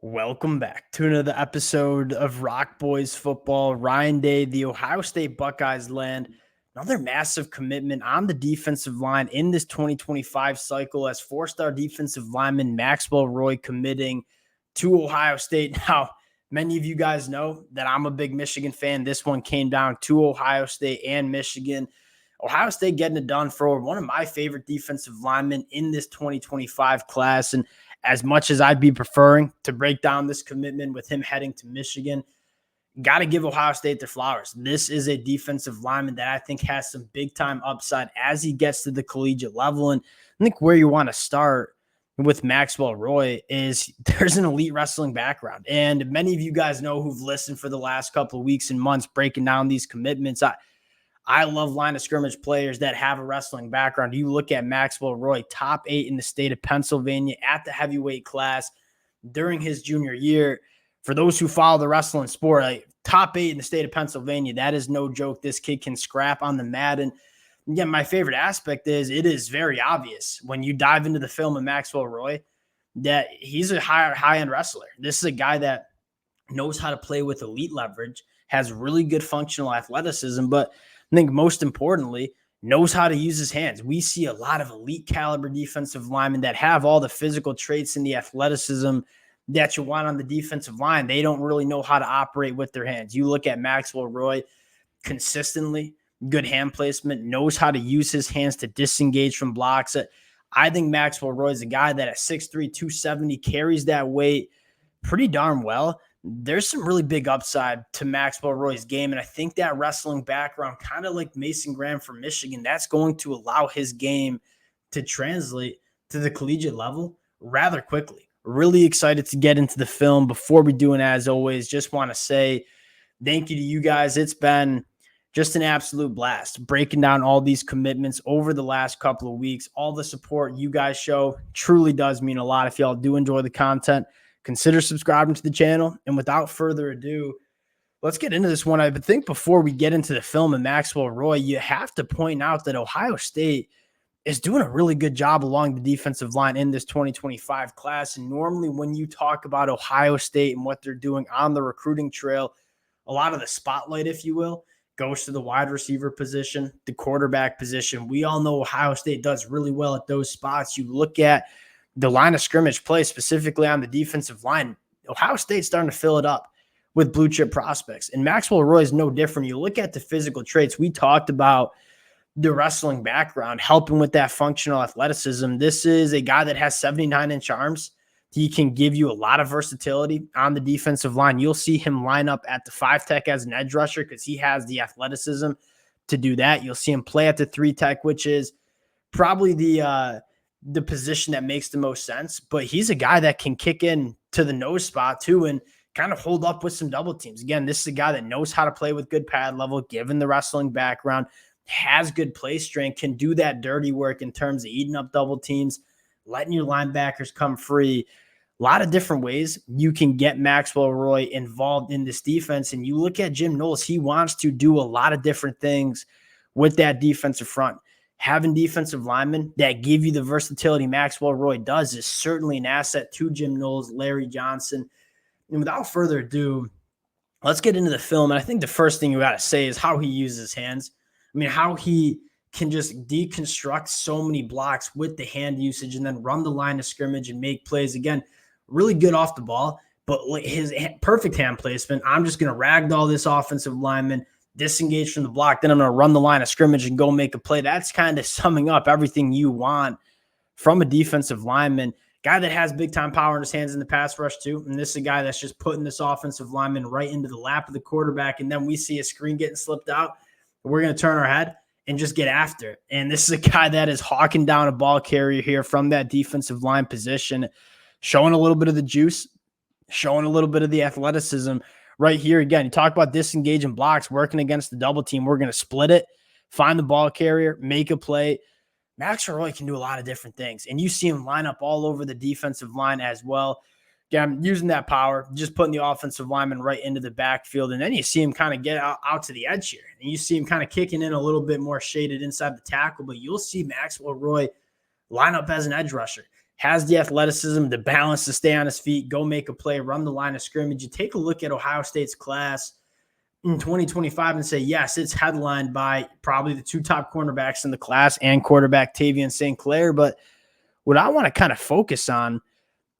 Welcome back to another episode of Rock Boys Football. Ryan Day, the Ohio State Buckeyes land another massive commitment on the defensive line in this 2025 cycle as four-star defensive lineman Maxwell Roy committing to Ohio State. Now, many of you guys know that I'm a big Michigan fan. This one came down to Ohio State and Michigan. Ohio State getting it done for one of my favorite defensive linemen in this 2025 class. And as much as I'd be preferring to break down this commitment with him heading to Michigan, got to give Ohio State their flowers. This is a defensive lineman that I think has some big-time upside as he gets to the collegiate level. And I think where you want to start with Maxwell Roy is there's an elite wrestling background. And many of you guys know who've listened for the last couple of weeks and months breaking down these commitments. I love line of scrimmage players that have a wrestling background. You look at Maxwell Roy, top 8 in the state of Pennsylvania at the heavyweight class during his junior year. For those who follow the wrestling sport, top 8 in the state of Pennsylvania, that is no joke. This kid can scrap on the mat. And again, my favorite aspect is it is very obvious when you dive into the film of Maxwell Roy that he's a high-end wrestler. This is a guy that knows how to play with elite leverage, has really good functional athleticism, but I think most importantly, knows how to use his hands. We see a lot of elite caliber defensive linemen that have all the physical traits and the athleticism that you want on the defensive line. They don't really know how to operate with their hands. You look at Maxwell Roy, consistently good hand placement, knows how to use his hands to disengage from blocks. I think Maxwell Roy is a guy that at 6'3", 270 carries that weight pretty darn well. There's some really big upside to Maxwell Roy's game. And I think that wrestling background, kind of like Mason Graham from Michigan, that's going to allow his game to translate to the collegiate level rather quickly. Really excited to get into the film. Before we do, and as always, just want to say thank you to you guys. It's been just an absolute blast breaking down all these commitments over the last couple of weeks. All the support you guys show truly does mean a lot. If y'all do enjoy the content, consider subscribing to the channel. And without further ado, let's get into this one. I think before we get into the film of Maxwell Roy, you have to point out that Ohio State is doing a really good job along the defensive line in this 2025 class. And normally when you talk about Ohio State and what they're doing on the recruiting trail, a lot of the spotlight, if you will, goes to the wide receiver position, the quarterback position. We all know Ohio State does really well at those spots. You look at the line of scrimmage play, specifically on the defensive line, Ohio State's starting to fill it up with blue chip prospects. And Maxwell Roy is no different. You look at the physical traits. We talked about the wrestling background, helping with that functional athleticism. This is a guy that has 79-inch arms. He can give you a lot of versatility on the defensive line. You'll see him line up at the 5-tech as an edge rusher because he has the athleticism to do that. You'll see him play at the 3-tech, which is probably the position that makes the most sense, but he's a guy that can kick in to the nose spot too and kind of hold up with some double teams. Again, this is a guy that knows how to play with good pad level, given the wrestling background, has good play strength, can do that dirty work in terms of eating up double teams, letting your linebackers come free. A lot of different ways you can get Maxwell Roy involved in this defense. And you look at Jim Knowles, he wants to do a lot of different things with that defensive front. Having defensive linemen that give you the versatility Maxwell Roy does is certainly an asset to Jim Knowles, Larry Johnson. And without further ado, let's get into the film. And I think the first thing you got to say is how he uses his hands. I mean, how he can just deconstruct so many blocks with the hand usage and then run the line of scrimmage and make plays. Again, really good off the ball, but his perfect hand placement. I'm just going to ragdoll this offensive lineman, disengage from the block, then I'm going to run the line of scrimmage and go make a play. That's kind of summing up everything you want from a defensive lineman. Guy that has big-time power in his hands in the pass rush too, and this is a guy that's just putting this offensive lineman right into the lap of the quarterback, and then we see a screen getting slipped out. We're going to turn our head and just get after it. And this is a guy that is hawking down a ball carrier here from that defensive line position, showing a little bit of the juice, showing a little bit of the athleticism. Right here, again, you talk about disengaging blocks, working against the double team. We're going to split it, find the ball carrier, make a play. Maxwell Roy can do a lot of different things, and you see him line up all over the defensive line as well. Again, using that power, just putting the offensive lineman right into the backfield, and then you see him kind of get out to the edge here, and you see him kind of kicking in a little bit more shaded inside the tackle, but you'll see Maxwell Roy line up as an edge rusher, has the athleticism, the balance to stay on his feet, go make a play, run the line of scrimmage. You take a look at Ohio State's class in 2025 and say, yes, it's headlined by probably the 2 top cornerbacks in the class and quarterback Tavian St. Clair. But what I want to kind of focus on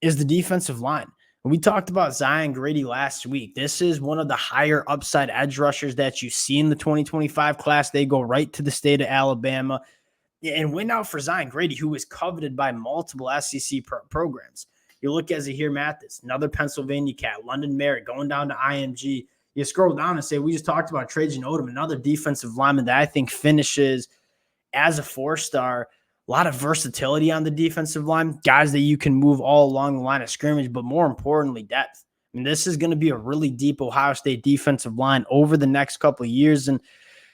is the defensive line. We talked about Zion Grady last week. This is one of the higher upside edge rushers that you see in the 2025 class. They go right to the state of Alabama and win out for Zion Grady, who was coveted by multiple SEC programs. You look at Zahir Mathis, another Pennsylvania cat, London Merritt, going down to IMG. You scroll down and say, we just talked about Trajan Odom, another defensive lineman that I think finishes as a 4-star. A lot of versatility on the defensive line, guys that you can move all along the line of scrimmage, but more importantly, depth. I mean, this is going to be a really deep Ohio State defensive line over the next couple of years. And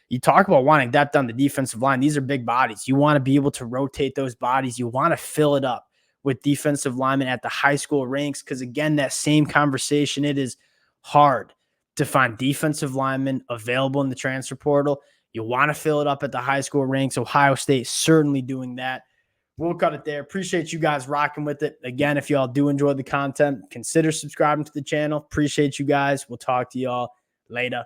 you talk about wanting depth on the defensive line. These are big bodies. You want to be able to rotate those bodies. You want to fill it up with defensive linemen at the high school ranks. Because again, that same conversation, it is hard to find defensive linemen available in the transfer portal. You want to fill it up at the high school ranks. Ohio State certainly doing that. We'll cut it there. Appreciate you guys rocking with it. Again, if y'all do enjoy the content, consider subscribing to the channel. Appreciate you guys. We'll talk to y'all later.